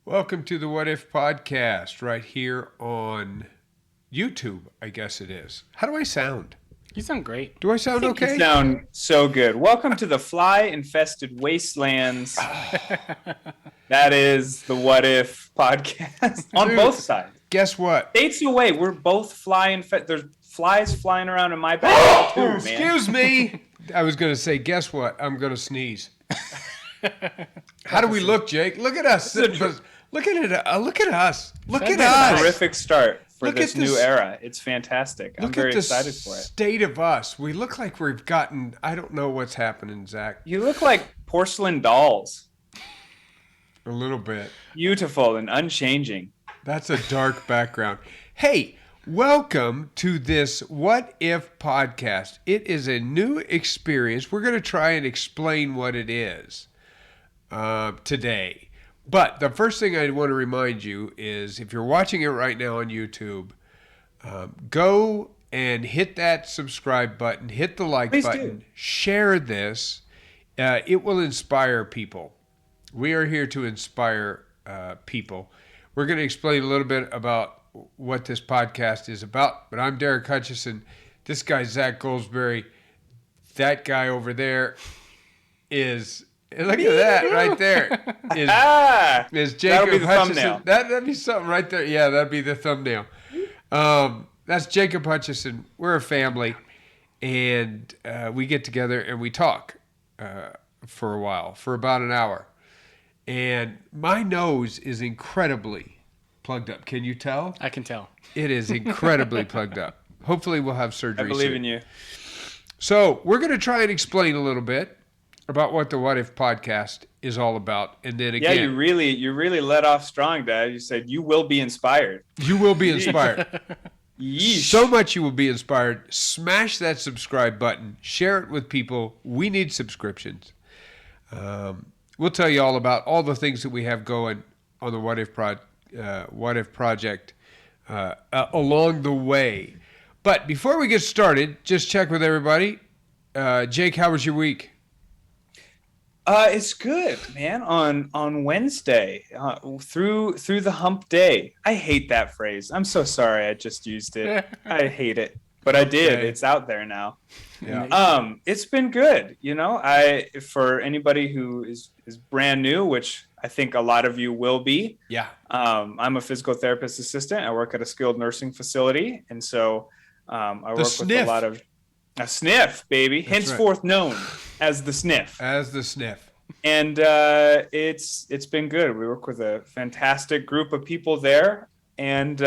Welcome to the What If Podcast right here on YouTube, I guess it is. How do I sound? You sound great. Do I sound okay? You sound so good. Welcome to the fly-infested wastelands. That is the What If Podcast on Dude, both sides. Guess what? States away, we're both fly-infested. There's flies flying around in my backyard too, man. Excuse me. I was going to say, guess what? I'm going to sneeze. How do we look, Jake? Look at us. Look at it. Look at us. Look at us. Terrific start for Look this at this- new era. It's fantastic. I'm Look very at the excited for it. state of us. We look like we've gotten, I don't know what's happening, Zach. You look like porcelain dolls. A little bit. Beautiful and unchanging. That's a dark background. Hey, welcome to this What If Podcast. It is a new experience. We're going to try and explain what it is today. But the first thing I want to remind you is if you're watching it right now on YouTube, go and hit that subscribe button, hit the like Please button, do. share this. It will inspire people. We are here to inspire people. We're going to explain a little bit about what this podcast is about, but I'm Derek Hutchison. This guy's Zach Goldsberry. That guy over there is... Look at that right there. Is Jacob That'll be the Hutchison. thumbnail. That'd be something right there. Yeah, that'd be the thumbnail. That's Jacob Hutchison. We're a family, and we get together and we talk for a while, for about an hour. And my nose is incredibly plugged up. Can you tell? I can tell. It is incredibly plugged up. Hopefully we'll have surgery I believe soon. in you. So we're going to try and explain a little bit about what the What If Podcast is all about. And then Yeah, again, you really let off strong, Dad. You said you will be inspired. you will be inspired. Yeesh. So much you will be inspired. Smash that subscribe button. Share it with people. We need subscriptions. We'll tell you all about all the things that we have going on the What If Project along the way. But before we get started, just check with everybody. Jake, how was your week? It's good, man. On Wednesday, through the hump day. I hate that phrase. I'm so sorry. I just used it. I hate it, but I did. Okay. It's out there now. Yeah. It's been good. You know, for anybody who is brand new, which I think a lot of you will be. Yeah. I'm a physical therapist assistant. I work at a skilled nursing facility, and so I work with a lot of a sniff, baby, henceforth known as the sniff. As the sniff. And it's been good. We work with a fantastic group of people there, and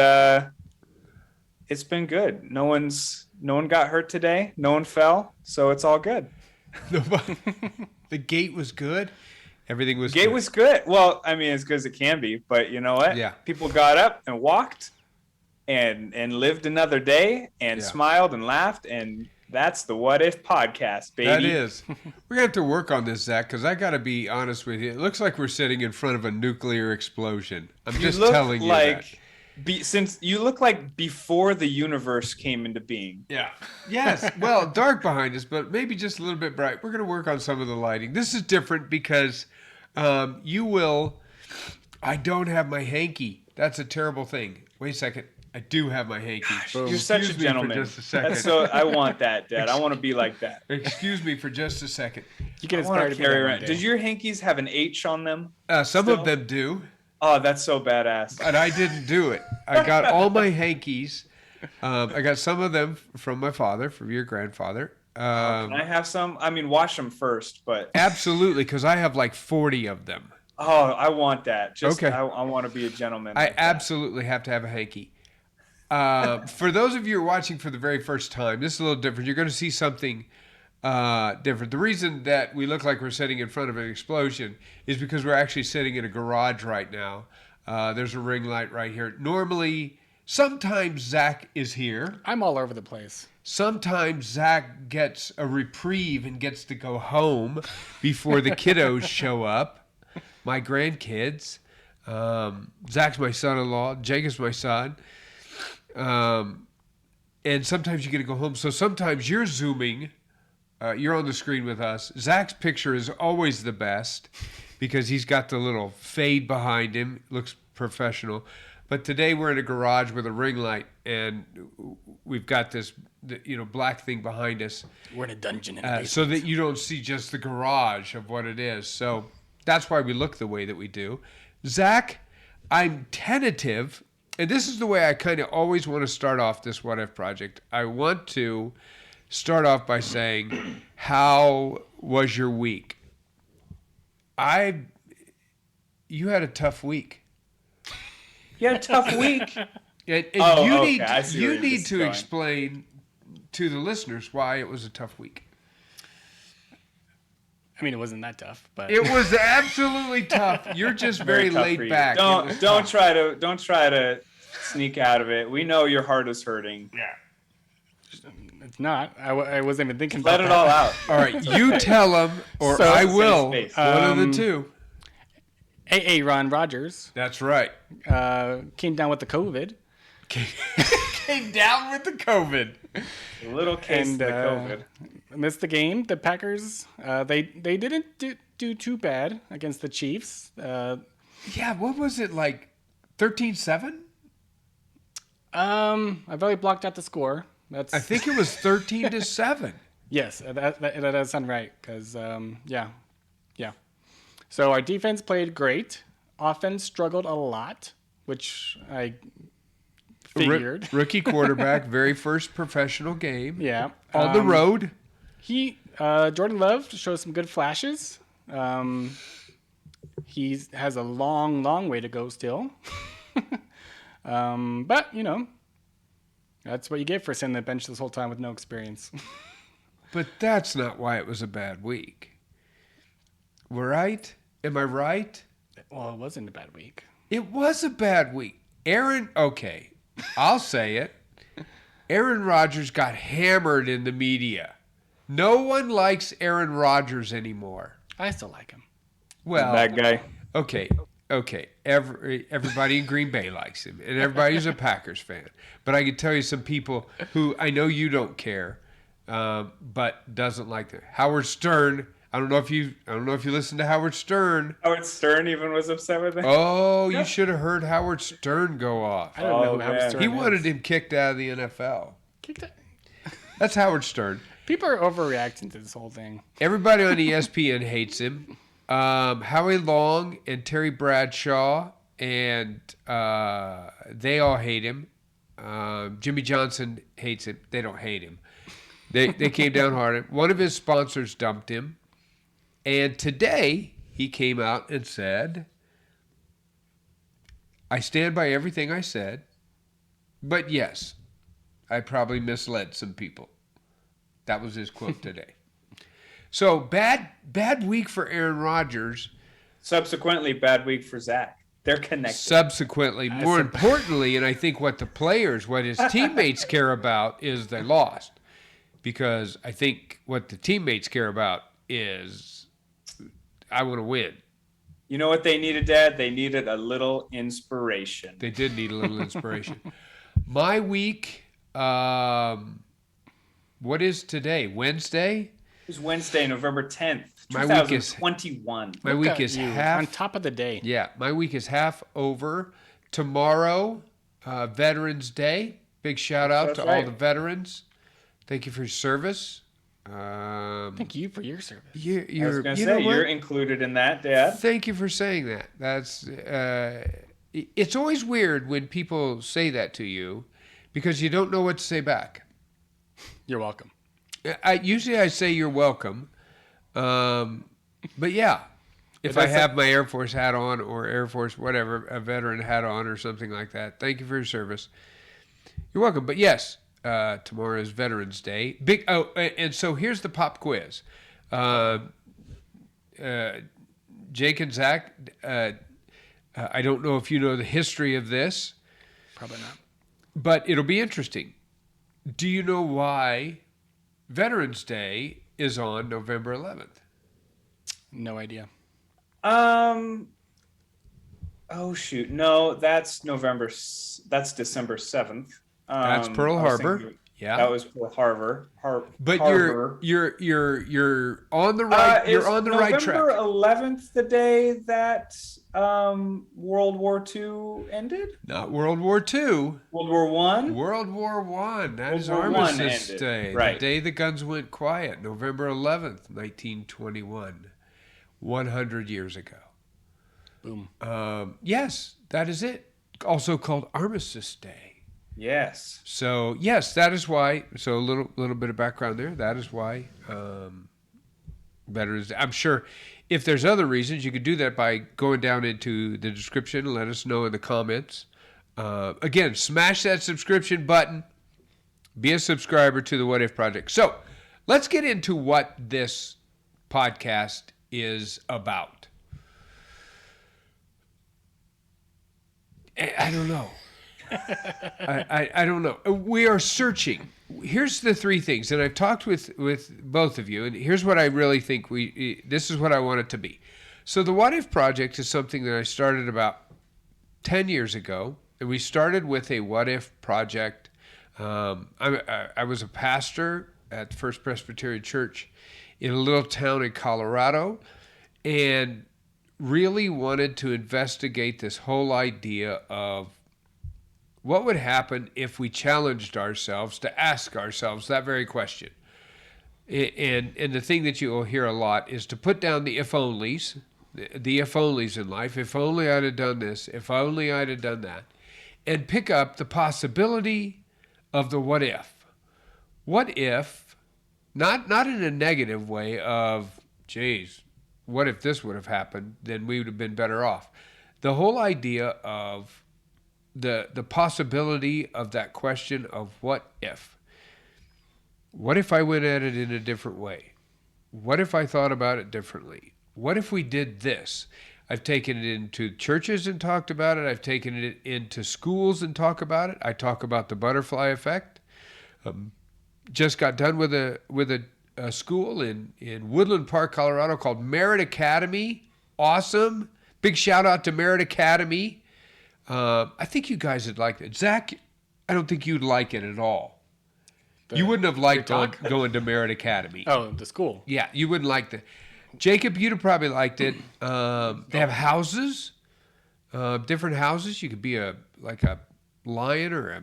it's been good. No one got hurt today. No one fell, so it's all good. The gate was good. Everything was Gate good. was good. Well, I mean, as good as it can be, but you know what? Yeah. People got up and walked and lived another day and smiled and laughed, and that's the What If Podcast, baby. That is. We're going to have to work on this, Zach, because I got to be honest with you. It looks like we're sitting in front of a nuclear explosion. I'm just telling you that. Since you look like before the universe came into being. Yeah. Yes. Well, dark behind us, but maybe just a little bit bright. We're going to work on some of the lighting. This is different because you will... I don't have my hanky. That's a terrible thing. Wait a second. I do have my hanky. You're such a Excuse me gentleman. for just a second. So I want that, Dad. I want to be like that. Excuse me for just a second. You get I want inspired to to carry be around. Did your hankies have an H on them? Some Still? of them do. Oh, that's so badass. but I didn't do it. I got all my hankies. I got some of them from my father, from your grandfather. Can I have some? I mean, wash them first, but Absolutely, because I have like 40 of them. oh, I want that. Just Okay. I want to be a gentleman. I like that. absolutely have to have a hanky. For those of you who are watching for the very first time, this is a little different. You're going to see something different. The reason that we look like we're sitting in front of an explosion is because we're actually sitting in a garage right now. There's a ring light right here. Normally, sometimes Zach is here. I'm all over the place. Sometimes Zach gets a reprieve and gets to go home before the kiddos show up. My grandkids. Zach's my son-in-law. Jacob's my son. And sometimes you get to go home. So sometimes you're Zooming. You're on the screen with us. Zach's picture is always the best because he's got the little fade behind him. Looks professional. But today we're in a garage with a ring light, and we've got this, black thing behind us, We're in a dungeon. so that you don't see just the garage of what it is. So that's why we look the way that we do. Zach, I'm tentative, and this is the way I kind of always want to start off this What If project. I want to start off by saying, how was your week? You had a tough week. You had a tough week. And Oh, you okay. need I see where you this need is to going. explain to the listeners why it was a tough week. I mean, it wasn't that tough, but It was absolutely tough. You're just very tough for laid you. back. It Don't was don't tough. try to sneak out of it. We know your heart is hurting. it's not. I wasn't even thinking Let about it that. all out. All right, you tell them, or So- I Safe will. space. One of the two. Ron Rodgers That's right. came down with the COVID. Came down with the COVID. A little case And, of the COVID. Missed the game. The Packers, they didn't do too bad against the Chiefs. Yeah, what was it like? 13-7? I've already blocked out the score. That's I think it was 13-7. yes, that does sound right. Because yeah. So our defense played great. Offense struggled a lot, which I figured. Rookie quarterback, very first professional game. Yeah, On the road. Jordan Love shows some good flashes. He has a long way to go still. But that's what you get for sitting on the bench this whole time with no experience. But that's not why it was a bad week. We're right? Am I right? Well, it wasn't a bad week. It was a bad week. Okay, I'll say it. Aaron Rodgers got hammered in the media. No one likes Aaron Rodgers anymore. I still like him. Well, Bad guy. okay. Everybody in Green Bay likes him, and everybody's a Packers fan. But I can tell you some people who I know you don't care, but doesn't like him. Howard Stern. I don't know if you listened to Howard Stern. Howard Stern even was upset with it. Oh, you should have heard Howard Stern go off. I don't know Oh, who Howard man. Stern He is. wanted him kicked out of the NFL. Kicked it. That's Howard Stern. People are overreacting to this whole thing. Everybody on ESPN hates him. Howie Long and Terry Bradshaw, and they all hate him. Jimmy Johnson hates him. They don't hate him. They came down hard. One of his sponsors dumped him. And today he came out and said, I stand by everything I said, but yes, I probably misled some people. That was his quote today. So bad week for Aaron Rodgers. Subsequently, bad week for Zach. They're connected. Subsequently, more importantly, and I think what his teammates care about is they lost. Because I think what the teammates care about is I want to win. You know what they needed, Dad? They needed a little inspiration. They did need a little inspiration. My week, what is today? Wednesday? It was Wednesday, November 10th, My week is- 2021. My Look week at is you, half. on top of the day. Yeah, my week is half over. Tomorrow, Veterans Day. Big shout out That's to right. all the veterans. Thank you for your service. Thank you for your service. You're, I was going to you know say, what? you're included in that, Dad. Thank you for saying that. That's it's always weird when people say that to you because you don't know what to say back. You're welcome. Usually I say you're welcome, but yeah, if But I that's have my Air Force hat on or Air Force whatever, a veteran hat on or something like that, thank you for your service. You're welcome. But yes, tomorrow is Veterans Day. And so here's the pop quiz. Jake and Zach, I don't know if you know the history of this, Probably not. but it'll be interesting. Do you know why Veterans Day is on November 11th? No idea. Oh shoot, no, that's That's December 7th. That's Pearl I was Harbor. thinking Yeah. that was Pearl Harbor. But Harbor. you're on the right. Is You're on the right track. November 11th the day that World War II ended? Not World War II. World War One. World War One. That World is War I Armistice ended. Day. Right. The day the guns went quiet. November 11th, 1921. 100 years ago. Boom. Yes, that is it. Also called Armistice Day. Yes. So yes, that is why. So a little bit of background there. That is why Veterans Day. I'm sure if there's other reasons, you could do that by going down into the description and let us know in the comments. Again, smash that subscription button. Be a subscriber to the What If Project. So let's get into what this podcast is about. I don't know. I don't know. We are searching. Here's the three things, and I've talked with both of you, and here's what I really think this is what I want it to be. So the What If Project is something that I started about 10 years ago, and we started with a What If project. I was a pastor at the First Presbyterian Church in a little town in Colorado, and really wanted to investigate this whole idea of what would happen if we challenged ourselves to ask ourselves that very question. And the thing that you will hear a lot is to put down the if onlys, the if onlys in life. If only I'd have done this, if only I'd have done that, and pick up the possibility of the what if. What if, not in a negative way of, geez, what if this would have happened? Then we would have been better off. The whole idea of the possibility of that question of what if. What if I went at it in a different way? What if I thought about it differently? What if we did this? I've taken it into churches and talked about it. I've taken it into schools and talk about it. I talk about the butterfly effect. Just got done with a school in Woodland Park, Colorado called Merit Academy. Awesome. Big shout out to Merit Academy. I think you guys would like it. Zach, I don't think you'd like it at all. You wouldn't have liked going to Merit Academy. Oh, the school. Yeah, you wouldn't like the. Jacob, you'd have probably liked it. They have houses, different houses. You could be like a lion or a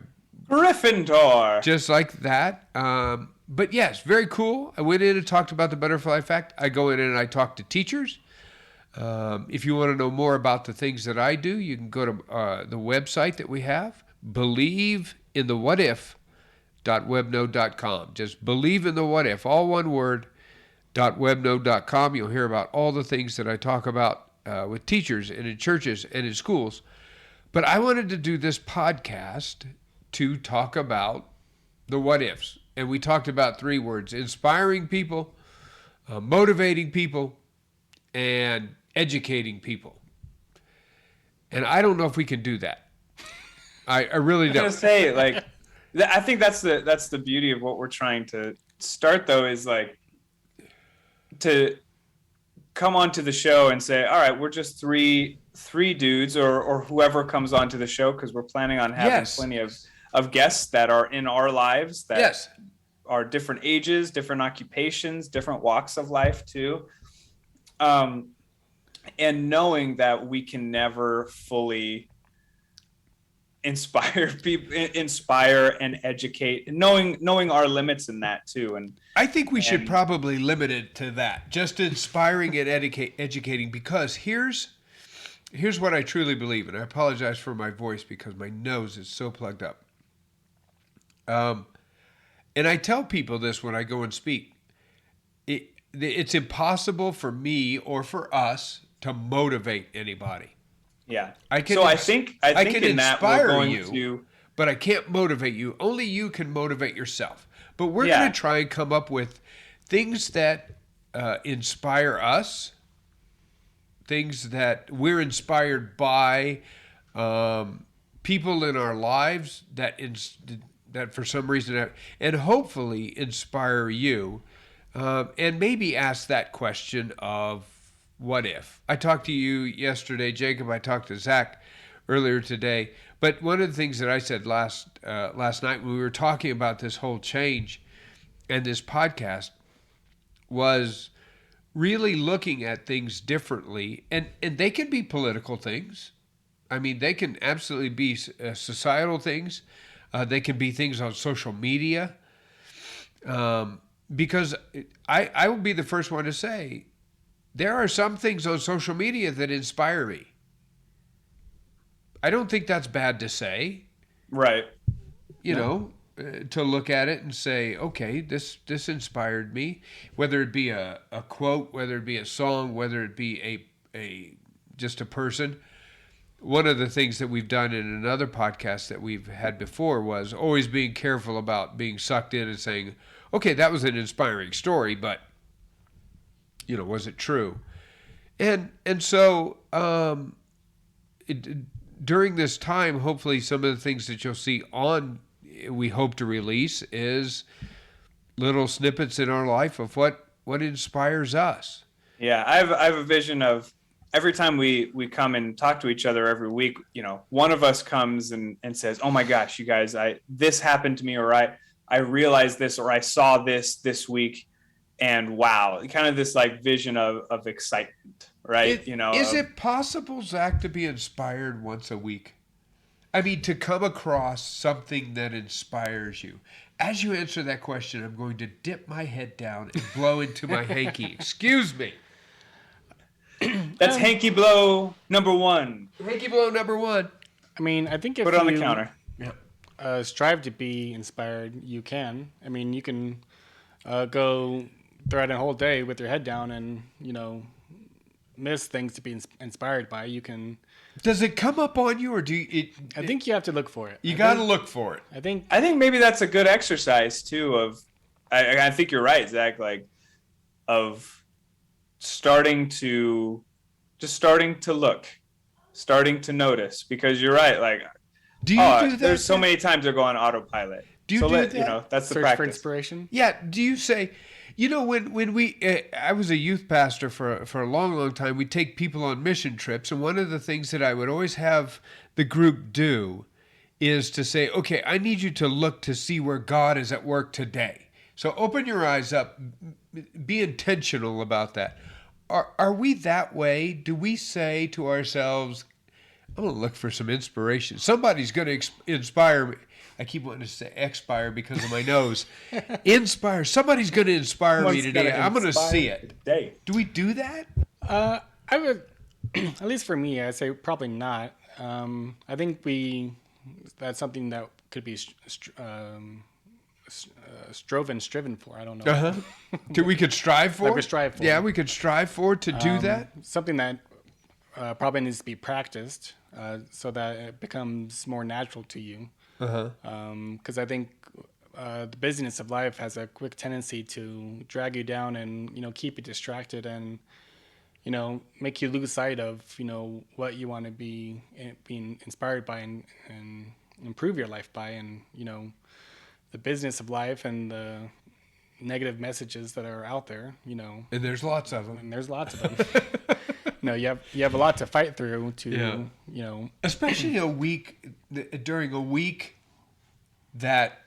Gryffindor. just like that. But yes, very cool. I went in and talked about the butterfly effect. I go in and I talk to teachers. If you want to know more about the things that I do, you can go to the website that we have, believeinthewhatif.webnode.com. Just believe in the what if, all one word, .webnode.com. You'll hear about all the things that I talk about with teachers and in churches and in schools. But I wanted to do this podcast to talk about the what ifs. And we talked about three words: inspiring people, motivating people, and educating people. And I don't know if we can do that. I really I was gonna don't. say, like, I think that's the beauty of what we're trying to start, though, is like to come onto the show and say, all right, we're just three dudes or whoever comes onto the show, because we're planning on having Yes. plenty of guests that are in our lives that Yes. are different ages, different occupations, different walks of life too. And knowing that we can never fully inspire people, inspire and educate, knowing our limits in that too. And I think we should probably limit it to that, just inspiring and educating, because here's what I truly believe, and I apologize for my voice because my nose is so plugged up. And I tell people this when I go and speak. It's impossible for me or for us to motivate anybody. Yeah. I can in that we're going you, to, but I can't motivate you. Only you can motivate yourself. But we're going to try and come up with things that inspire us, things that we're inspired by, people in our lives that for some reason, and hopefully inspire you, and maybe ask that question of, what if? I talked to you yesterday, Jacob. I talked to Zach earlier today. But one of the things that I said last night when we were talking about this whole change and this podcast was really looking at things differently. And they can be political things. I mean, they can absolutely be societal things. They can be things on social media. Because I will be the first one to say, there are some things on social media that inspire me. I don't think that's bad to say. Right. You know, to look at it and say, okay, this inspired me. Whether it be a quote, whether it be a song, whether it be a just a person. One of the things that we've done in another podcast that we've had before was always being careful about being sucked in and saying, okay, that was an inspiring story, but was it true? And so during this time, hopefully some of the things that you'll see we hope to release is little snippets in our life of what inspires us. Yeah, I have a vision of every time we come and talk to each other every week, one of us comes and says, oh my gosh, you guys, this happened to me, or I realized this, or I saw this week. And wow, kind of this like vision of excitement, right? Is it possible, Zach, to be inspired once a week? I mean, to come across something that inspires you. As you answer that question, I'm going to dip my head down and blow into my hanky. Excuse me. That's hanky blow number one. Hanky blow number one. I mean, I think if put it on the counter. Strive to be inspired, you can. I mean, you can go throughout a whole day with your head down and, miss things to be inspired by. You can. Does it come up on you, or do you? I think you have to look for it. You got to look for it. I think maybe that's a good exercise too. I think you're right, Zach. Like, of starting to look, starting to notice, because you're right. Like, do you do that? There's so many times they're going autopilot. Do you do that? That's the search practice. for inspiration. Yeah. Do you say? When I was a youth pastor for a long time, we'd take people on mission trips. And one of the things that I would always have the group do is to say, okay, I need you to look to see where God is at work today. So open your eyes up, be intentional about that. Are we that way? Do we say to ourselves, I'm going to look for some inspiration. Somebody's going to inspire me. I keep wanting to say expire because of my nose. Inspire. Somebody's going to inspire me today. I'm going to see it. Today. Do we do that? I would, at least for me, I'd say probably not. I think that's something that could be striven for. I don't know. Uh-huh. We could strive for? Like we strive for. Yeah, we could strive for to do that. Something that probably needs to be practiced so that it becomes more natural to you. Because I think the busyness of life has a quick tendency to drag you down and keep you distracted and make you lose sight of what you want to be being inspired by and improve your life by, and the business of life and the negative messages that are out there. And there's lots of them. And there's lots of them. You have a lot to fight through to especially during a week that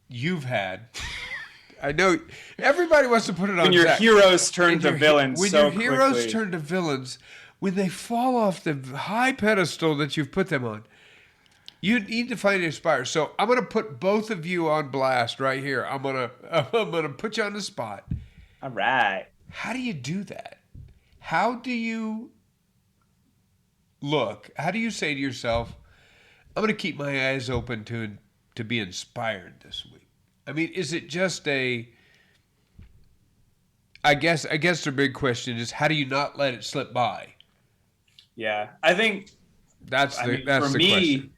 you've had. I know everybody wants to put it on. When your Zach. heroes turn to villains, when so your heroes quickly. turn to villains, when they fall off the high pedestal that you've put them on, You need to find inspire. So I'm gonna put both of you on blast right here. I'm gonna put you on the spot. All right. How do you do that? How do you look? How do you say to yourself, I'm gonna keep my eyes open to be inspired this week? I mean, is it just I guess the big question is, how do you not let it slip by? Yeah. I think That's I the mean, that's for the me, question.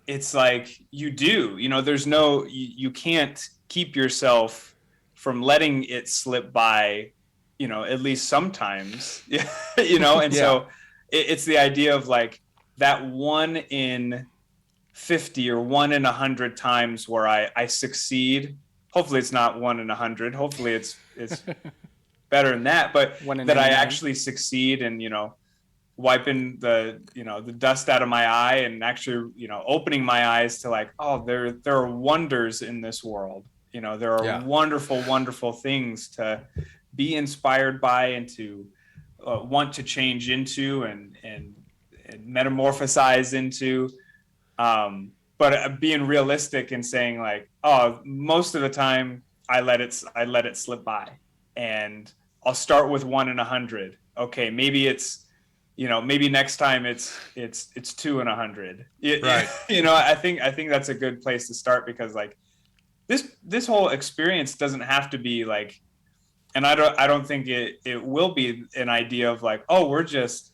it's like you do. There's no you can't keep yourself from letting it slip by, at least sometimes. And Yeah. so it's the idea of like that 1 in 50 or 1 in 100 times where I succeed. Hopefully it's not 1 in 100. Hopefully it's better than that, but 1 in that I 99. actually succeed and wiping the dust out of my eye and actually opening my eyes to like, oh, there are wonders in this world. There are Yeah. wonderful things to be inspired by and to want to change into and metamorphosize into. But being realistic and saying like, oh, most of the time I let it slip by, and I'll start with 1 in 100. Okay, maybe it's maybe next time it's 2 in 100. Right. I think that's a good place to start, because like this whole experience doesn't have to be like, and I don't think it will be an idea of like, oh, we're just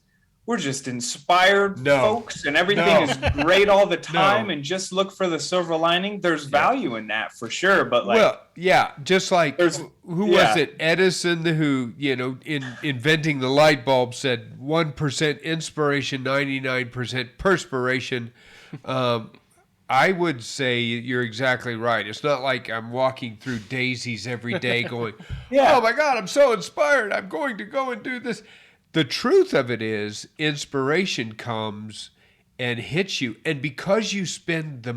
inspired No. folks and everything No. is great all the time No. and just look for the silver lining. There's value in that for sure, but like, Well, yeah, just like There's- who yeah. was it? Edison, who in inventing the light bulb said 1% inspiration, 99% perspiration. I would say you're exactly right. It's not like I'm walking through daisies every day going, Yeah. oh my God, I'm so inspired. I'm going to go and do this. The truth of it is, inspiration comes and hits you. And because you spend the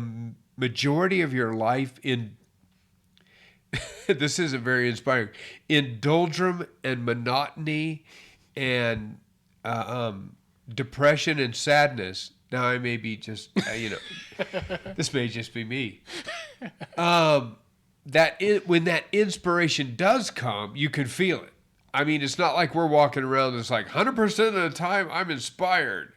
majority of your life in, this isn't very inspiring, in doldrum and monotony and depression and sadness. Now I may be just, this may just be me. When that inspiration does come, you can feel it. I mean, it's not like we're walking around. It's like 100% of the time I'm inspired.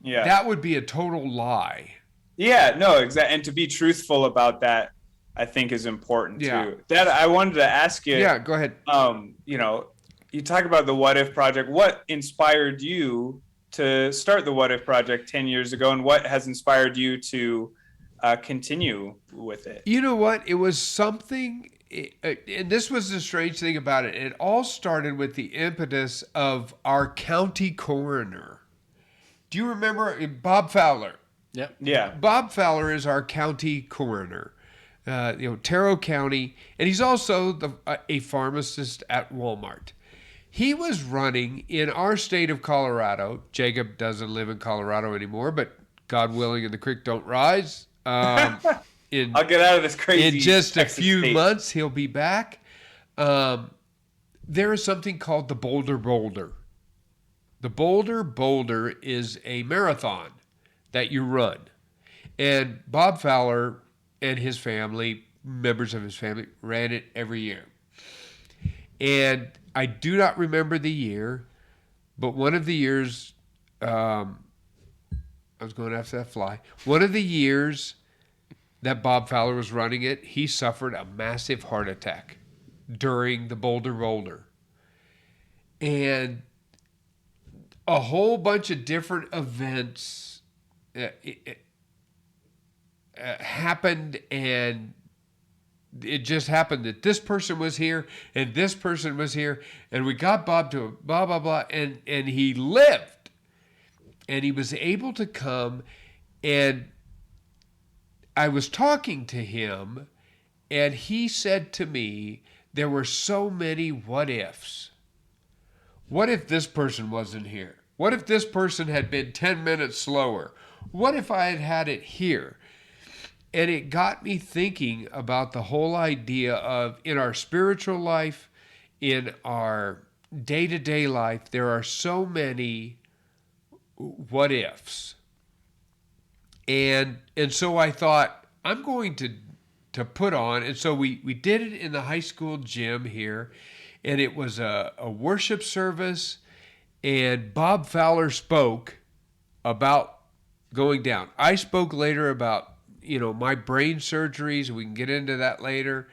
Yeah. That would be a total lie. Yeah, no, exactly. And to be truthful about that, I think is important Yeah. too. Dad, I wanted to ask you, Yeah, go ahead. you talk about the What If Project. What inspired you to start the What If Project 10 years ago, and what has inspired you to continue with it? You know what? It was something, and this was the strange thing about it. It all started with the impetus of our county coroner. Do you remember Bob Fowler? Yep. Yeah. Bob Fowler is our county coroner, Terrell County, and he's also a pharmacist at Walmart. He was running in our state of Colorado. Jacob doesn't live in Colorado anymore, but God willing, and the creek don't rise. I'll get out of this crazy. In just a Texas few state. months, he'll be back. There is something called the Boulder Boulder. The Boulder Boulder is a marathon that you run. And Bob Fowler and his family, members of his family, ran it every year. And I do not remember the year, but one of the years, I was going after that fly. One of the years that Bob Fowler was running it, he suffered a massive heart attack during the Boulder Boulder. And a whole bunch of different events happened, and it just happened that this person was here and this person was here, and we got Bob to blah, blah, blah, and he lived. And he was able to come, and I was talking to him, and he said to me, there were so many what ifs. What if this person wasn't here? What if this person had been 10 minutes slower? What if I had had it here? And it got me thinking about the whole idea of, in our spiritual life, in our day-to-day life, there are so many what ifs. And so I thought, I'm going to put on, and so we did it in the high school gym here, and it was a worship service, and Bob Fowler spoke about going down. I spoke later about, my brain surgeries. We can get into that later.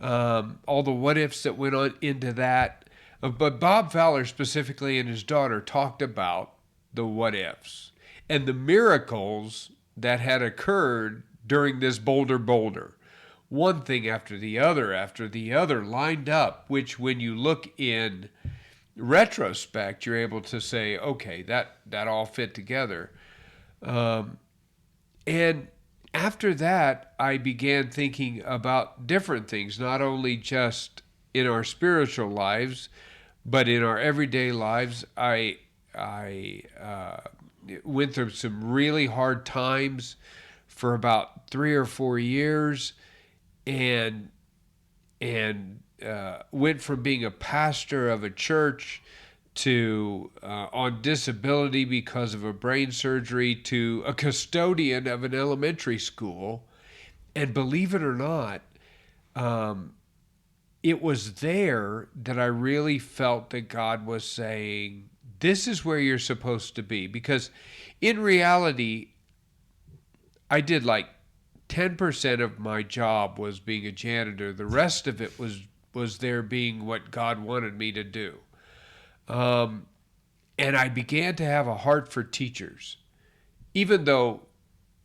All the what ifs that went on into that. But Bob Fowler specifically and his daughter talked about the what ifs and the miracles that had occurred during this Boulder. One thing after the other lined up, which when you look in retrospect, you're able to say, okay, that all fit together. And after that, I began thinking about different things, not only just in our spiritual lives, but in our everyday lives. I went through some really hard times for about 3 or 4 years, and went from being a pastor of a church to on disability because of a brain surgery to a custodian of an elementary school. And believe it or not, it was there that I really felt that God was saying, this is where you're supposed to be. Because in reality, I did like 10% of my job was being a janitor. The rest of it was there being what God wanted me to do. And I began to have a heart for teachers, even though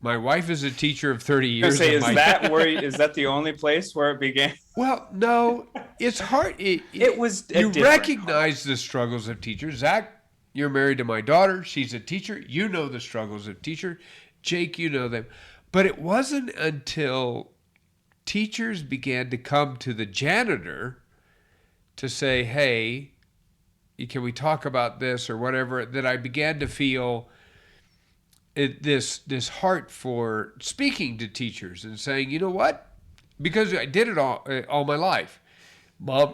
my wife is a teacher of 30 years. Is that the only place where it began? Well, no, it's hard. It was you recognize the struggles of teachers. Zach, you're married to my daughter. She's a teacher. You know the struggles of teacher. Jake, you know them. But it wasn't until teachers began to come to the janitor to say, hey, can we talk about this or whatever, that I began to feel this heart for speaking to teachers and saying, you know what? Because I did it all my life.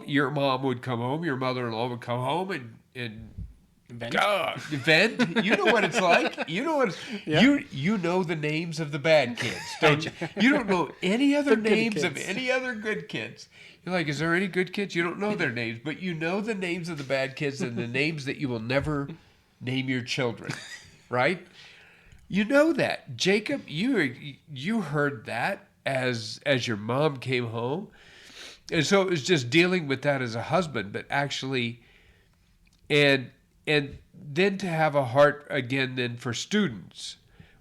Your mom would come home, your mother-in-law would come home and vent. You know what it's like. You know what you know the names of the bad kids, don't you? You don't know any other names of any other good kids. You're like, is there any good kids? You don't know their names, but you know the names of the bad kids and the names that you will never name your children, right? You know that. Jacob, you heard that as your mom came home. And so it was just dealing with that as a husband, but actually, and then to have a heart again then for students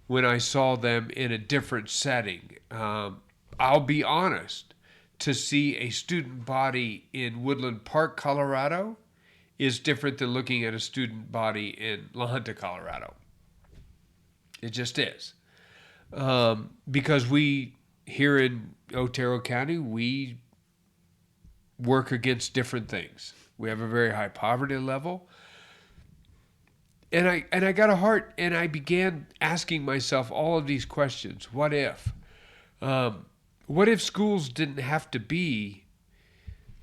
when I saw them in a different setting. I'll be honest, to see a student body in Woodland Park, Colorado is different than looking at a student body in La Junta, Colorado. It just is. Because we, here in Otero County, we work against different things. We have a very high poverty level. And I got a heart, and I began asking myself all of these questions. What if? What if schools didn't have to be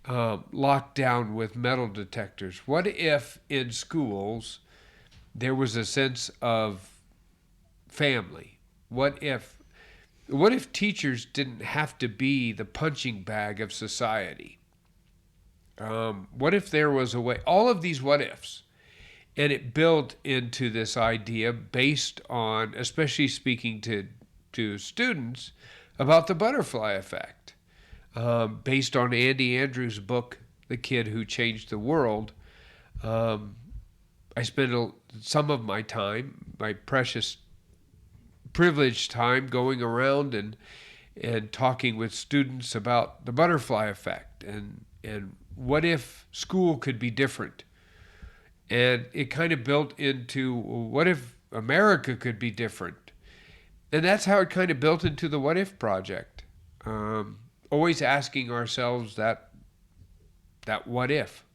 locked down with metal detectors? What if in schools there was a sense of family? What if teachers didn't have to be the punching bag of society? What if there was a way? All of these what ifs. And it built into this idea based on, especially speaking to students, about the butterfly effect. Based on Andy Andrews' book, The Kid Who Changed the World. I spent some of my time, my precious privileged time, going around and talking with students about the butterfly effect and what if school could be different. And it kind of built into, what if America could be different? And that's how it kind of built into the What If Project. Always asking ourselves that what if.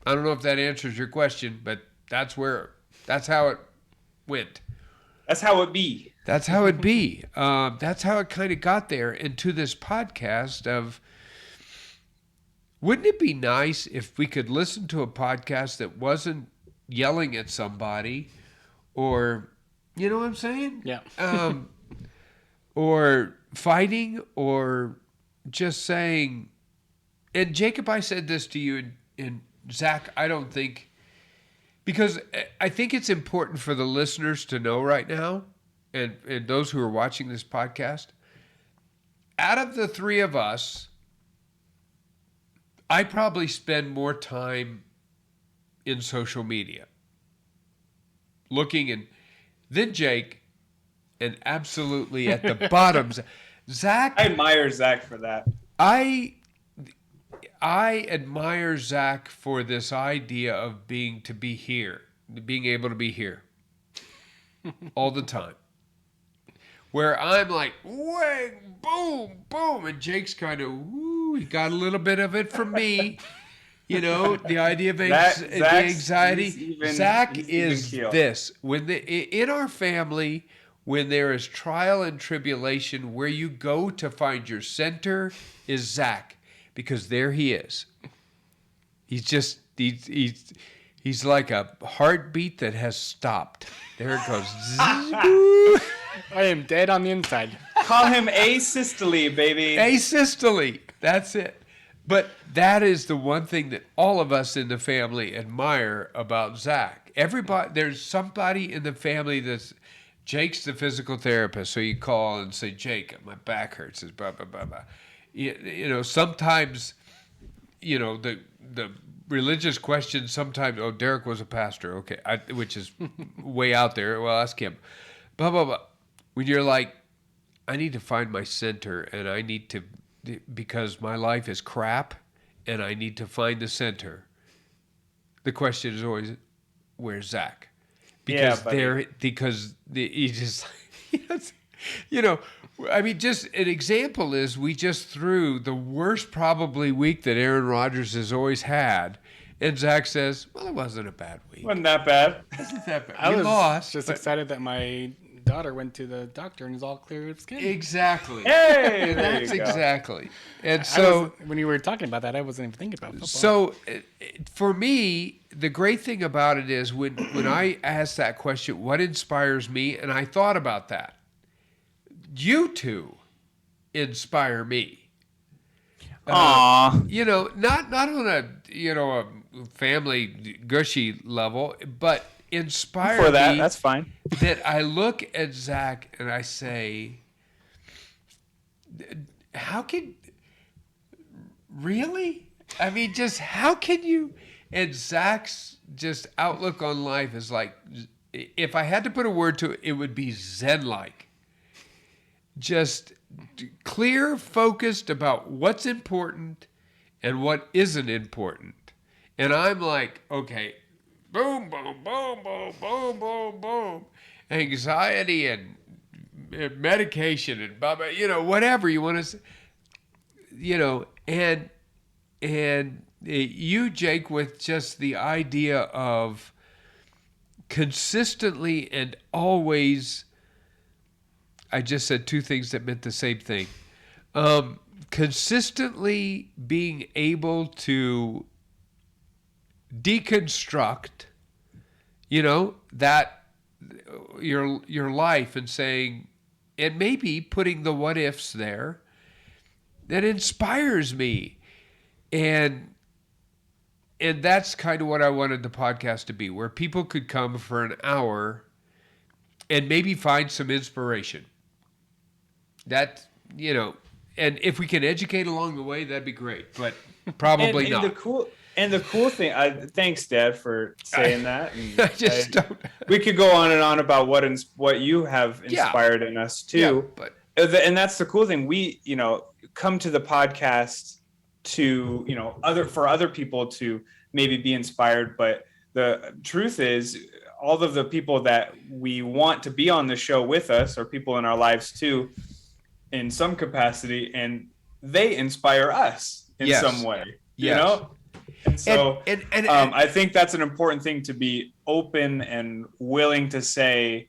I don't know if that answers your question, but that's how it went. That's how it be. That's how it be. That's how it kind of got there into this podcast of, wouldn't it be nice if we could listen to a podcast that wasn't yelling at somebody or, you know what I'm saying? Yeah. or fighting or just saying, and Jacob, I said this to you, and Zach, I don't think, because I think it's important for the listeners to know right now, and those who are watching this podcast, out of the three of us, I probably spend more time in social media looking, and then Jake, and absolutely at the bottoms. Zach, I admire Zach for that. I admire Zach for this idea of being able to be here all the time. Where I'm like, wang, boom, boom, and Jake's kind of, woo, he got a little bit of it from me. You know, the idea of the anxiety. Zach is this. In our family, when there is trial and tribulation, where you go to find your center is Zach, because there he is. He's like a heartbeat that has stopped. There it goes. I am dead on the inside. Call him asystole, baby. Asystole. That's it. But that is the one thing that all of us in the family admire about Zach. There's somebody in the family that's, Jake's the physical therapist, so you call and say, Jake, my back hurts, is blah, blah, blah, blah. You know, sometimes, you know, the religious questions, sometimes, oh, Derek was a pastor, okay, which is way out there, well, ask him. Blah, blah, blah. When you're like, I need to find my center, and I need to, because my life is crap, and I need to find the center. The question is always, where's Zach? Because he just, you know, I mean, just an example is we just threw the worst probably week that Aaron Rodgers has always had, and Zach says, well, it wasn't a bad week. Wasn't that bad. Wasn't that bad. I We was lost, just but- excited that my daughter went to the doctor and is all clear of skin. Exactly. Hey, there That's you go. exactly. And so, when you were talking about that, I wasn't even thinking about football. so for me, the great thing about it is when I asked that question, what inspires me? And I thought about that. You two inspire me. Aww. You know, not on a, you know, a family gushy level, but inspire For that, me that's fine. that I look at Zach and I say, how can, really? I mean, just how can you? And Zach's just outlook on life is like, if I had to put a word to it, it would be Zen-like. Just clear, focused about what's important and what isn't important. And I'm like, okay, boom, boom, boom, boom, boom, boom, boom. Anxiety and medication and blah, blah, you know, whatever you want to say, you know, and you, Jake, with just the idea of consistently and always, I just said two things that meant the same thing. Consistently being able to deconstruct, you know, that your life, and saying, and maybe putting the what ifs there, that inspires me. And that's kind of what I wanted the podcast to be, where people could come for an hour and maybe find some inspiration. That, you know, and if we can educate along the way, that'd be great, but probably and not. The cool thing, thanks, Dad, for saying that. And I just don't. we could go on and on about what you have inspired in us too. Yeah, but And that's the cool thing. We, you know, come to the podcast to, you know, for other people to maybe be inspired. But the truth is, all of the people that we want to be on the show with us are people in our lives too, in some capacity, and they inspire us in Yes. some way. You Yes. know. And so and I think that's an important thing, to be open and willing to say,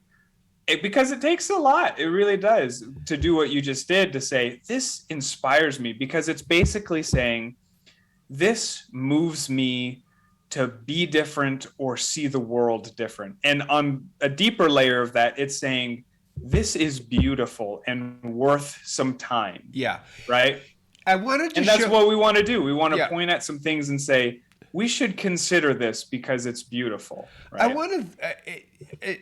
because it takes a lot. It really does, to do what you just did, to say, this inspires me, because it's basically saying, this moves me to be different or see the world different. And on a deeper layer of that, it's saying, this is beautiful and worth some time, Yeah. right? I wanted to And that's show, what we want to do. We want to Yeah. point at some things and say, we should consider this because it's beautiful, I right? want to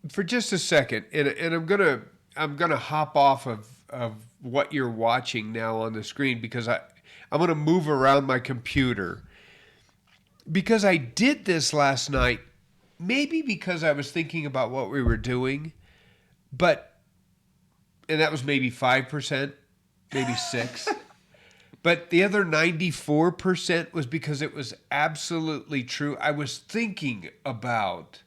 for just a second, and I'm gonna hop off of what you're watching now on the screen because I'm gonna move around my computer because I did this last night. Maybe because I was thinking about what we were doing, and that was maybe 5%, maybe 6. But the other 94% was because it was absolutely true. I was thinking about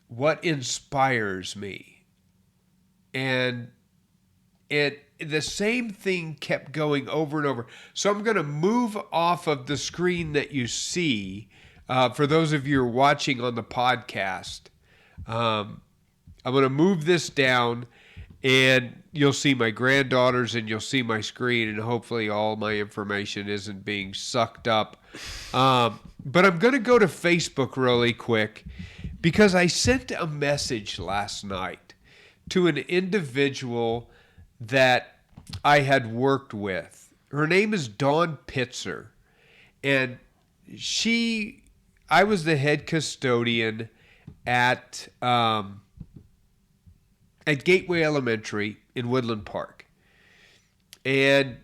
what inspires me. And the same thing kept going over and over. So I'm going to move off of the screen that you see. For those of you who are watching on the podcast, I'm going to move this down, and you'll see my granddaughters and you'll see my screen, and hopefully all my information isn't being sucked up. But I'm going to go to Facebook really quick because I sent a message last night to an individual that I had worked with. Her name is Dawn Pitzer, and I was the head custodian at Gateway Elementary in Woodland Park. And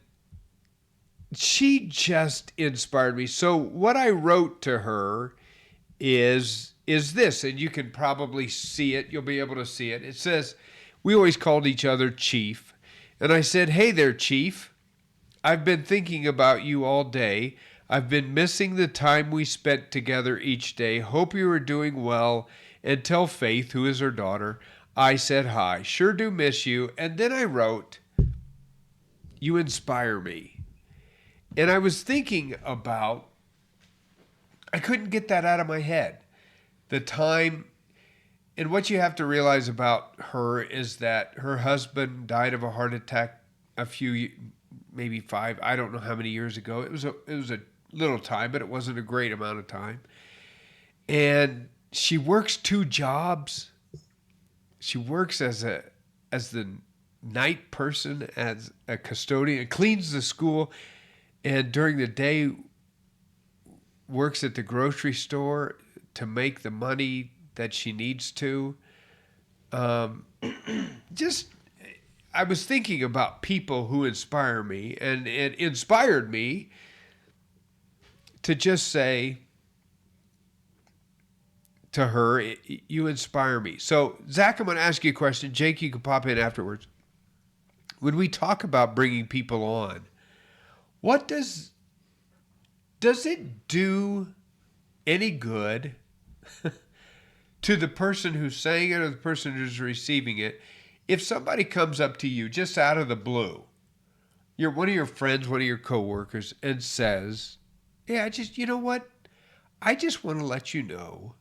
she just inspired me. So what I wrote to her is this, and you can probably see it. You'll be able to see it. It says, we always called each other Chief. And I said, hey there, Chief. I've been thinking about you all day. I've been missing the time we spent together each day. Hope you are doing well. And tell Faith, who is her daughter, I said hi. Sure do miss you. And then I wrote, you inspire me. And I was thinking about, I couldn't get that out of my head. The time, and what you have to realize about her is that her husband died of a heart attack maybe 5, I don't know how many years ago. It was a little time, but it wasn't a great amount of time. And she works 2 jobs. She works as the night person, as a custodian, cleans the school, and during the day works at the grocery store to make the money that she needs to. Just, I was thinking about people who inspire me, and it inspired me to just say to her, you inspire me. So, Zach, I'm going to ask you a question. Jake, you can pop in afterwards. When we talk about bringing people on, what does it do any good to the person who's saying it or the person who's receiving it if somebody comes up to you just out of the blue, one of your friends, one of your coworkers, and says, yeah, you know what? I just want to let you know,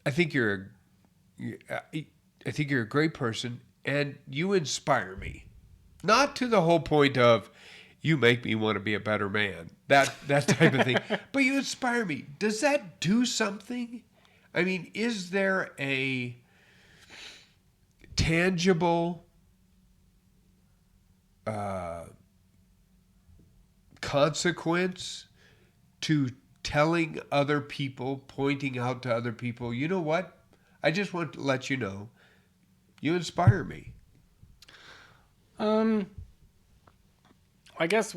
I think you're a great person, and you inspire me. Not to the whole point of, you make me want to be a better man, that type of thing, but you inspire me. Does that do something? I mean, is there a tangible consequence to telling other people, pointing out to other people, you know what? I just want to let you know, you inspire me. I guess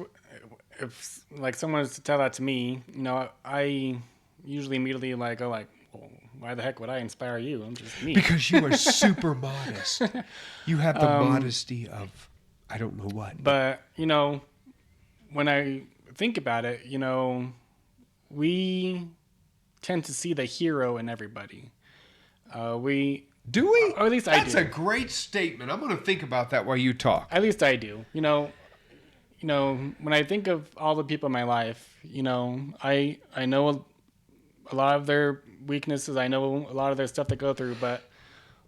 if like someone was to tell that to me, I usually immediately go well, why the heck would I inspire you? I'm just me. Because you are super modest. You have the modesty of, I don't know what. But, when I think about it, we tend to see the hero in everybody. Do we? Or at least I do. That's a great statement. I'm going to think about that while you talk. At least I do. When I think of all the people in my life, I know a lot of their weaknesses. I know a lot of their stuff they go through. But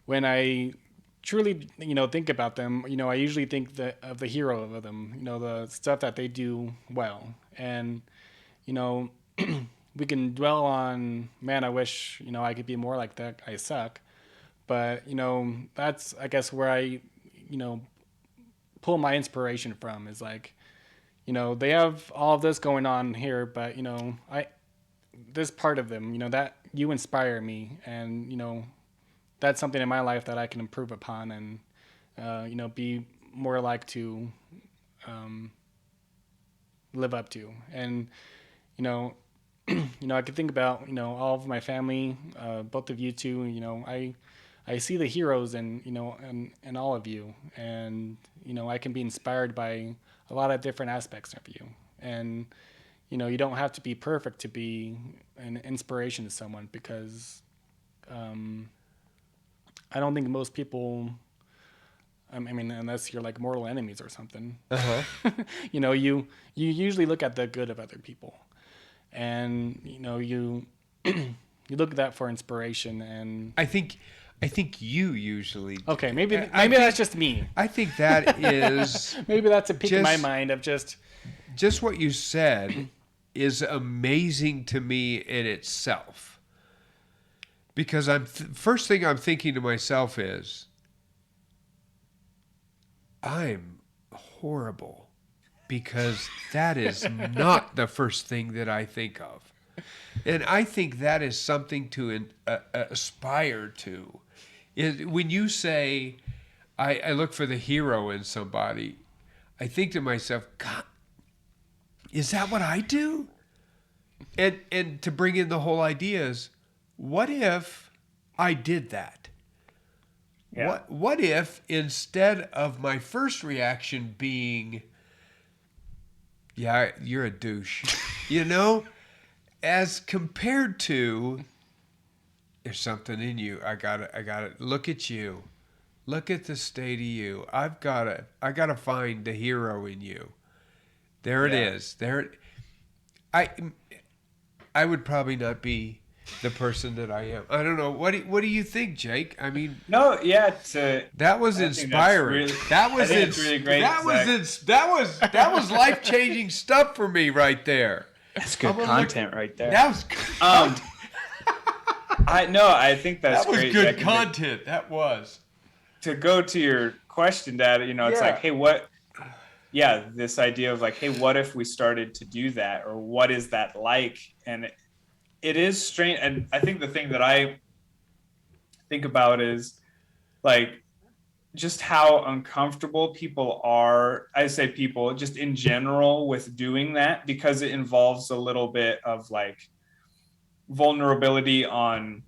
when I truly, think about them, I usually think of the hero of them. The stuff that they do well, and we can dwell on, man, I wish I could be more like that. I suck. But that's, I guess, where I pull my inspiration from, is like, they have all of this going on here, but I this part of them, that you inspire me, and that's something in my life that I can improve upon, and be more like to live up to. And I could think about all of my family, both of you two. I see the heroes in and all of you, and I can be inspired by a lot of different aspects of you. And you don't have to be perfect to be an inspiration to someone, because I don't think most people, I mean, unless you're like mortal enemies or something, you usually look at the good of other people, and you you look at that for inspiration. And I think you usually do. Okay, maybe that's just me. I think that is Maybe that's a peek in my mind of just what you said is amazing to me in itself. Because first thing I'm thinking to myself is, I'm horrible, because that is not the first thing that I think of. And I think that is something to aspire to. When you say, I look for the hero in somebody, I think to myself, God, is that what I do? And to bring in the whole idea is, what if I did that? Yeah. What if, instead of my first reaction being, yeah, you're a douche, as compared to, there's something in you. I gotta look at you. Look at the state of you. I gotta find the hero in you. There it is. I would probably not be the person that I am. I don't know. What do you think, Jake? I mean, No, yeah. that was inspiring. That was really great. That was life-changing stuff for me right there. That's good content right there. That was I think that's that was great. good content. That was. To go to your question, Dad, it's like, hey, this idea of like, hey, what if we started to do that, or what is that like? And it is strange. And I think the thing that I think about is like just how uncomfortable people are. I say people just in general with doing that, because it involves a little bit of like vulnerability on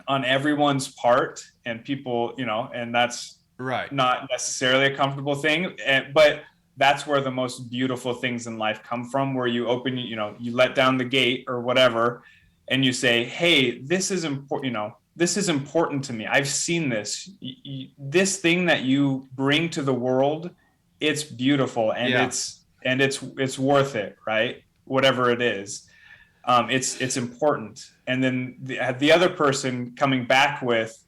everyone's part, and people, and that's Right. not necessarily a comfortable thing, but that's where the most beautiful things in life come from, where you open, you let down the gate or whatever, and you say, hey, this is important, this is important to me. I've seen this, this thing that you bring to the world, it's beautiful, and it's worth it, right? Whatever it is. It's important. And then the other person coming back with,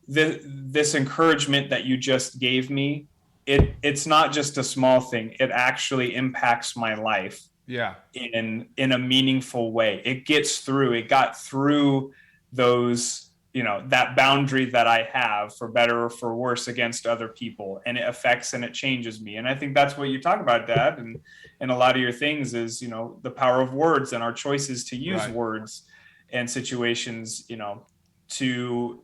this encouragement that you just gave me, it's not just a small thing. It actually impacts my life. Yeah. In a meaningful way. It got through those, that boundary that I have, for better or for worse, against other people, and it affects and it changes me. And I think that's what you talk about, Dad, and a lot of your things is, the power of words and our choices to use words and situations, to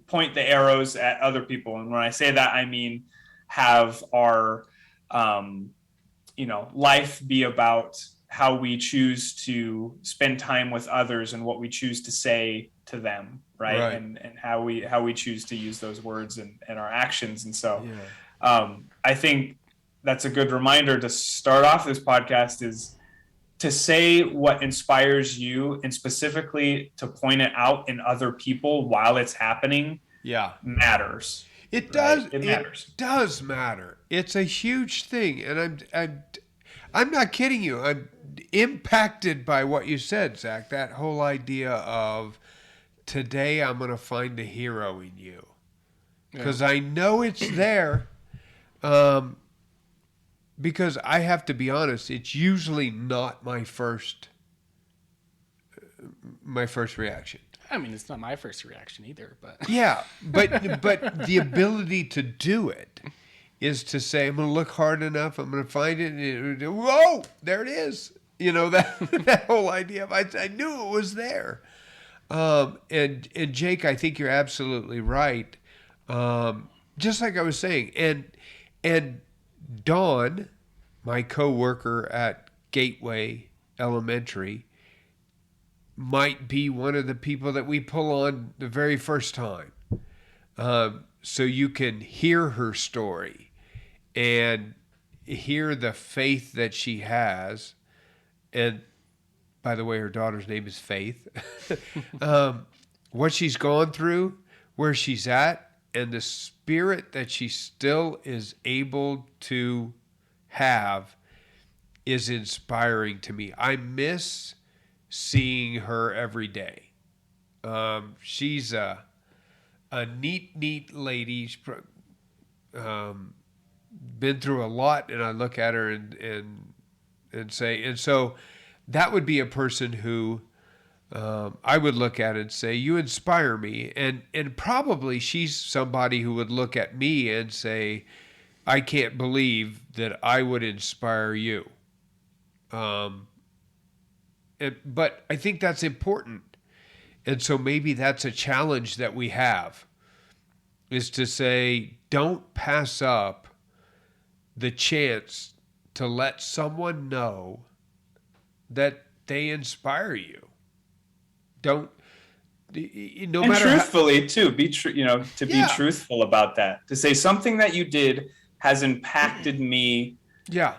point the arrows at other people. And when I say that, I mean, have our, life be about how we choose to spend time with others and what we choose to say to them. Right. And how we choose to use those words and our actions. And so, I think that's a good reminder to start off this podcast, is to say what inspires you, and specifically to point it out in other people while it's happening. Matters. It does. Right? It matters. It does matter. It's a huge thing, and I'm not kidding you. I'm impacted by what you said, Zach. That whole idea of, today I'm going to find the hero in you, because I know it's there. Because I have to be honest, it's usually not my first reaction. I mean, it's not my first reaction either, but Yeah, but the ability to do it is to say, I'm going to look hard enough, I'm going to find it, and whoa, there it is. You know, that that whole idea of I knew it was there. And Jake, I think you're absolutely right. Just like I was saying, and Dawn, my coworker at Gateway Elementary, might be one of the people that we pull on the very first time. So you can hear her story and hear the faith that she has. And by the way, her daughter's name is Faith. What she's gone through, where she's at, and the spirit that she still is able to have is inspiring to me. I miss seeing her every day. She's a neat lady. She's been through a lot, and I look at her and say, and so that would be a person who I would look at and say, you inspire me. And probably she's somebody who would look at me and say, I can't believe that I would inspire you. But I think that's important. And so maybe that's a challenge that we have, is to say, don't pass up the chance to let someone know that they inspire you. Don't, no And matter truthfully too, be true, to Yeah. be truthful about that, to say something that you did has impacted me yeah,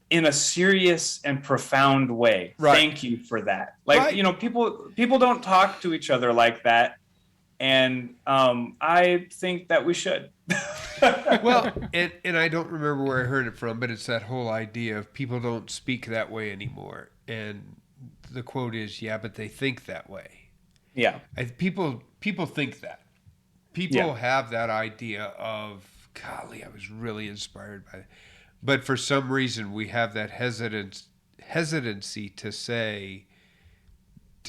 in a serious and profound way. Right. Thank you for that. Like, Right. people don't talk to each other like that. And I think that we should. well, and I don't remember where I heard it from, but it's that whole idea of people don't speak that way anymore. And the quote is, yeah, but they think that way. Yeah. People think that. People Yeah. have that idea of, golly, I was really inspired by it. But for some reason, we have that hesitancy to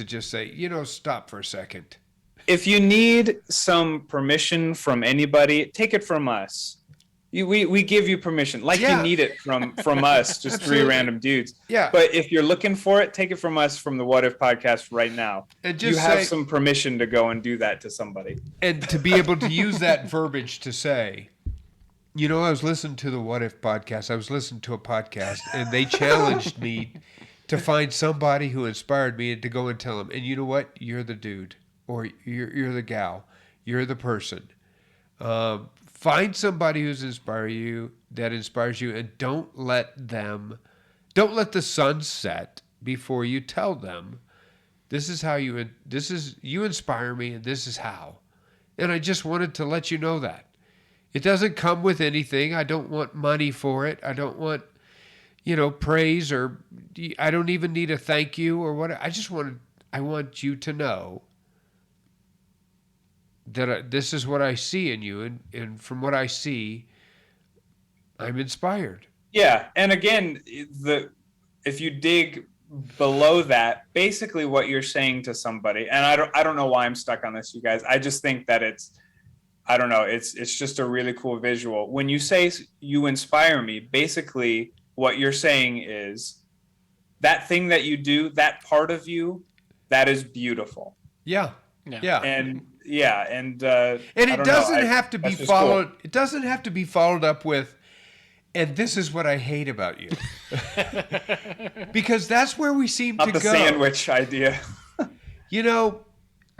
just say, stop for a second. If you need some permission from anybody, take it from us. We give you permission, like Yeah. you need it from us, just three Absolutely. random dudes. Yeah. But if you're looking for it, take it from us, from the What If podcast right now. And You just have say- some permission to go and do that to somebody. And to be able to use that verbiage to say, I was listening to the What If podcast. I was listening to a podcast, and they challenged me to find somebody who inspired me and to go and tell them, and you know what? You're the dude, or you're the gal. You're the person. Find somebody that inspires you, and don't let the sun set before you tell them, you inspire me, and this is how. And I just wanted to let you know that. It doesn't come with anything. I don't want money for it. I don't want, praise, or I don't even need a thank you or what. I want you to know that this is what I see in you. And from what I see, I'm inspired. Yeah, and again, if you dig below that, basically what you're saying to somebody, and I don't know why I'm stuck on this, you guys. I just think that it's just a really cool visual. When you say you inspire me, basically what you're saying is that thing that you do, that part of you, that is beautiful. Yeah. Yeah. And And I it don't know, doesn't have to be that's just followed. cool. It doesn't have to be followed up with, and this is what I hate about you, because that's where we seem Not to the go. sandwich idea.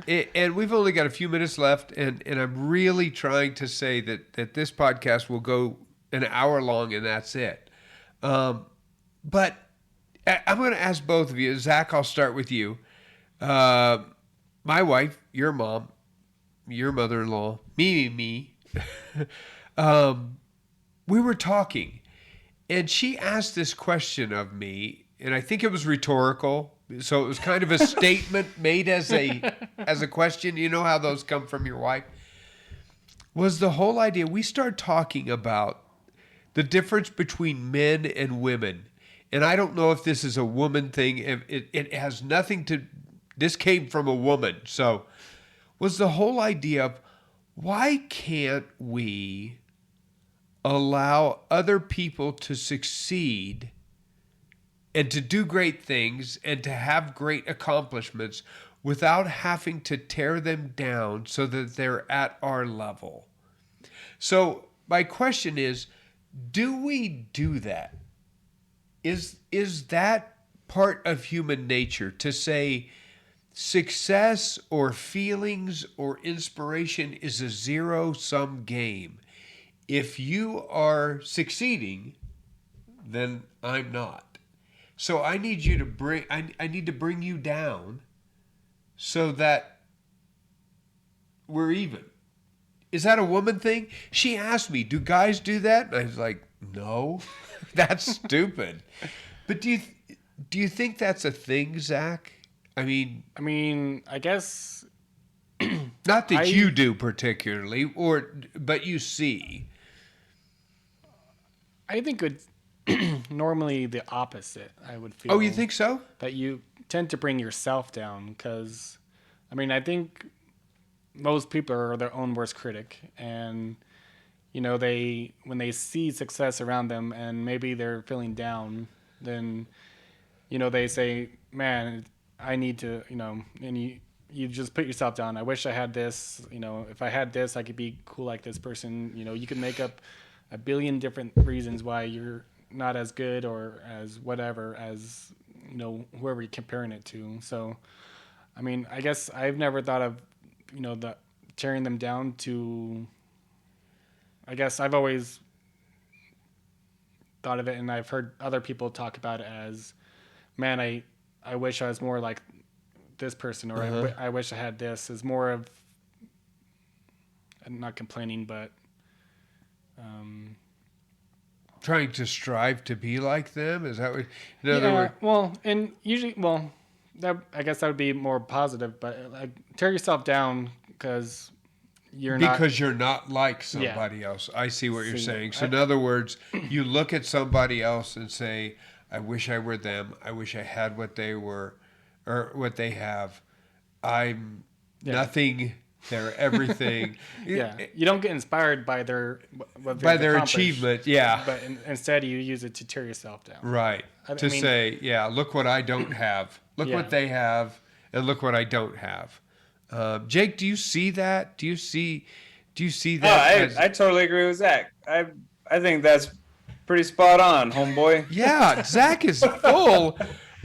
And we've only got a few minutes left, and I'm really trying to say that this podcast will go an hour long, and that's it. But I'm going to ask both of you. Zach, I'll start with you. My wife, your mom, your mother-in-law, me. We were talking, and she asked this question of me, and I think it was rhetorical. So it was kind of a statement made as a question. You know how those come from your wife? Was the whole idea, we started talking about the difference between men and women. And I don't know if this is a woman thing. It has nothing this came from a woman. So was the whole idea of why can't we allow other people to succeed and to do great things and to have great accomplishments without having to tear them down so that they're at our level? So my question is, do we do that? Is that part of human nature to say success or feelings or inspiration is a zero-sum game? If you are succeeding, then I'm not. So I need you to I need to bring you down so that we're even. Is that a woman thing? She asked me, do guys do that? And I was like, no, that's stupid. But do you think that's a thing, Zach? I mean, I guess not that you do particularly, but you see. I think it's normally the opposite. I would feel. Oh, you think so? That you tend to bring yourself down because, I mean, I think most people are their own worst critic, and you know, when they see success around them and maybe they're feeling down, then you know, they say, man, I need to, you know, and you just put yourself down. I wish I had this, you know, if I had this, I could be cool like this person. You know, you can make up a billion different reasons why you're not as good or as whatever as, you know, whoever you're comparing it to. So, I mean, I guess I've never thought of, you know, the tearing them down to, I guess I've always thought of it, and I've heard other people talk about it as, man, I wish I was more like this person, or I wish I had this, is more of, I'm not complaining, but trying to strive to be like them? Is that what, in other words? Well, and usually, that, I guess that would be more positive, but like tear yourself down because you're not like somebody else. I see what you're saying. So in other words, you look at somebody else and say, I wish I were them. I wish I had what they were or what they have. I'm nothing. They're everything. Yeah, you don't get inspired by their achievement. Yeah, but instead you use it to tear yourself down. Right. To say, look what I don't have. Look what they have, and look what I don't have. Jake, do you see that? Do you see that? I totally agree with Zach. I think that's pretty spot on, homeboy. Yeah, Zach is full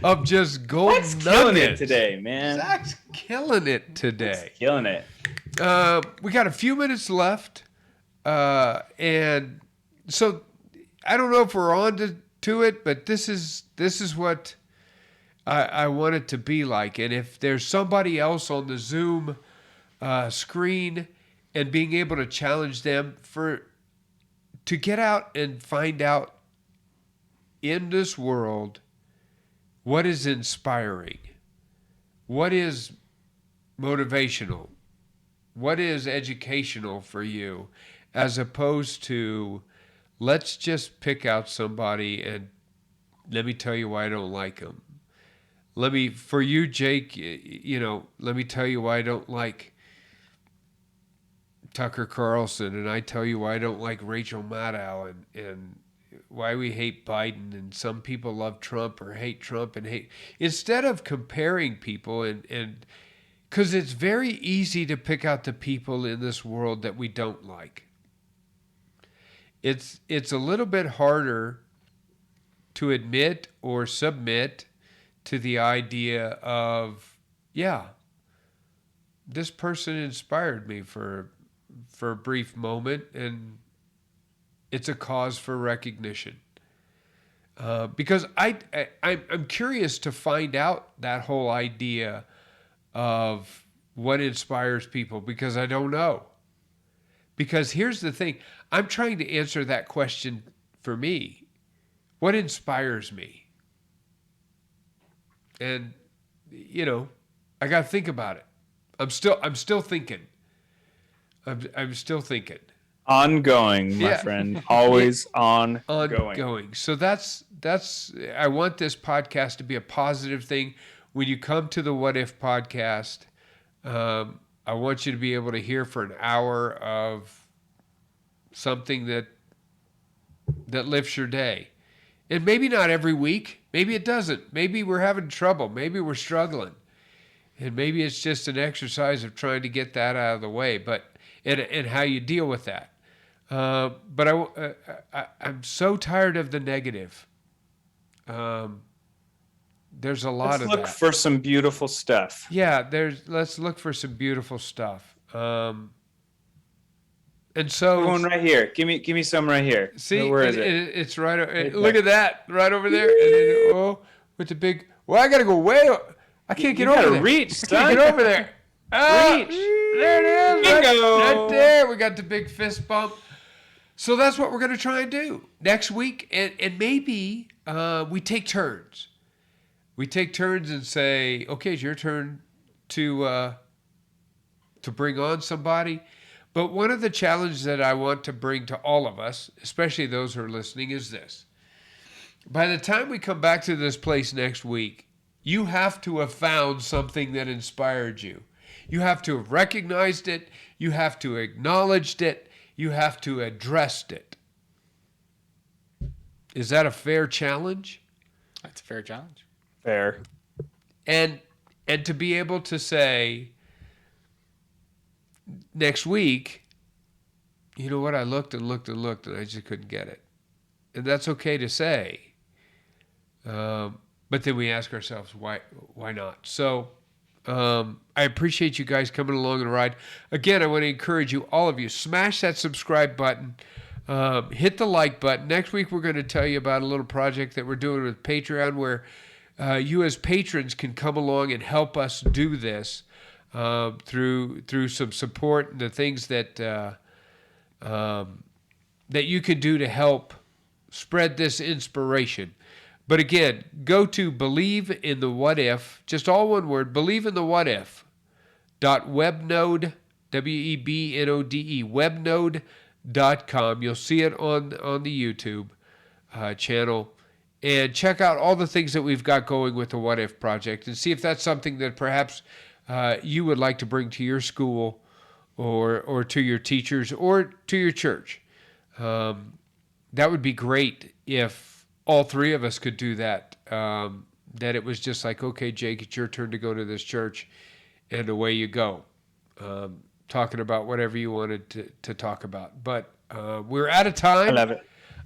of just gold nuggets. Killing it today, man. Zach's killing it today. He's killing it. We got a few minutes left, and so I don't know if we're on to it, but this is what I want it to be like. And if there's somebody else on the Zoom screen, and being able to challenge them to get out and find out in this world what is inspiring, what is motivational, what is educational for you, as opposed to let's just pick out somebody and let me tell you why I don't like them. For you, Jake, you know, let me tell you why I don't like Tucker Carlson, and I tell you why I don't like Rachel Maddow, and why we hate Biden, and some people love Trump or hate Trump and hate. Instead of comparing people, and because it's very easy to pick out the people in this world that we don't like. It's a little bit harder to admit or submit to the idea of, this person inspired me for a brief moment, and it's a cause for recognition. Because I'm curious to find out that whole idea of what inspires people, because I don't know. Because here's the thing, I'm trying to answer that question for me. What inspires me? And, you know, I got to think about it. I'm still thinking. I'm still thinking. Ongoing, my friend. Always ongoing. So that's I want this podcast to be a positive thing when you come to the What If podcast, I want you to be able to hear for an hour of something that lifts your day. And maybe not every week. Maybe it doesn't. Maybe we're having trouble. Maybe we're struggling. And maybe it's just an exercise of trying to get that out of the way, and how you deal with that. But I'm so tired of the negative. There's a lot Let's of look that. for some beautiful stuff. Yeah, let's look for some beautiful stuff. And so One right here. Give me some right here. see, Where is it? It's right. Right Look there. at that, right over there. And then, with the big. Well, I gotta go way. I can't get You over gotta there. reach, I son. can't get over there. Ah, Reach. there it is. Bingo. Right there. We got the big fist bump. So that's what we're gonna try and do next week, and maybe we take turns. We take turns and say, okay, it's your turn to bring on somebody. But one of the challenges that I want to bring to all of us, especially those who are listening, is this. By the time we come back to this place next week, you have to have found something that inspired you. You have to have recognized it. You have to have acknowledged it. You have to have addressed it. Is that a fair challenge? That's a fair challenge. Fair. And to be able to say next week, you know what, I looked and looked and looked and I just couldn't get it. And that's okay to say. But then we ask ourselves, why not? So I appreciate you guys coming along the ride. Again, I want to encourage you, all of you, smash that subscribe button. Hit the like button. Next week, we're going to tell you about a little project that we're doing with Patreon where you as patrons can come along and help us do this through some support and the things that that you can do to help spread this inspiration. But again, go to Believe in the What If, just all one word, Believe in the What If, .webnode, WEBNODE, webnode.com. You'll see it on the YouTube channel. And check out all the things that we've got going with the What If Project and see if that's something that perhaps you would like to bring to your school or to your teachers or to your church. That would be great if all three of us could do that. That it was just like, okay, Jake, it's your turn to go to this church, and away you go. Talking about whatever you wanted to talk about. But we're out of time. I love it.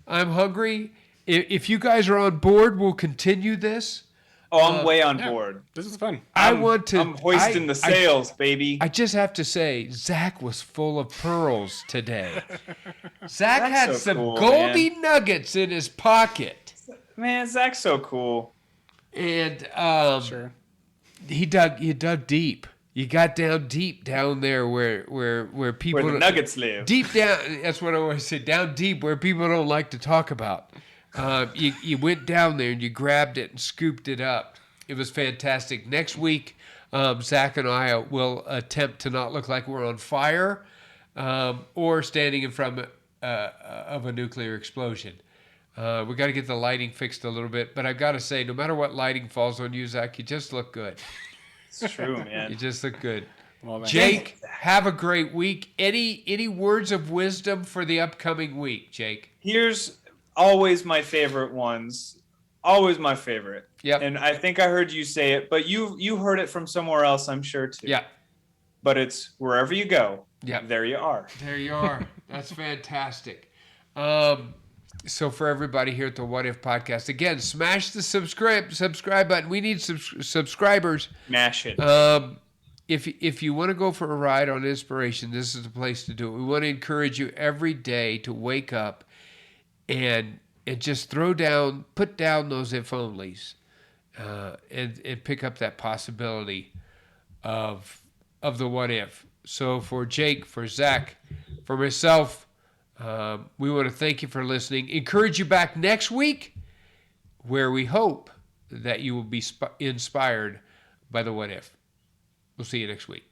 I'm hungry. If you guys are on board, we'll continue this. Oh, I'm way on board. This is fun. I'm hoisting the I- sails, baby. I just have to say, Zach was full of pearls today. Zach That's had so some cool, goldie nuggets in his pocket. Man, Zach's so cool. And Sure. he dug deep. You got down deep down there where people Where the nuggets live. deep down. That's what I always say. Down deep where people don't like to talk about. You went down there and you grabbed it and scooped it up. It was fantastic. Next week, Zach and I will attempt to not look like we're on fire or standing in front of a nuclear explosion. We got to get the lighting fixed a little bit, but I've got to say, no matter what lighting falls on you, Zach, you just look good. It's true, You man. just look good. Well, then. Jake, have a great week. Any words of wisdom for the upcoming week, Jake? Here's always my favorite ones. Always my favorite. Yep. And I think I heard you say it, but you heard it from somewhere else, I'm sure too. Yeah. But it's wherever you go, Yep. there you are. There you are. That's fantastic. So for everybody here at the What If Podcast, again, smash the subscribe button. We need subscribers. Mash it. If you want to go for a ride on inspiration, this is the place to do it. We want to encourage you every day to wake up and just put down those if onlys, and pick up that possibility of the what if. So for Jake, for Zach, for myself, we want to thank you for listening. Encourage you back next week, where we hope that you will be inspired by the what if. We'll see you next week.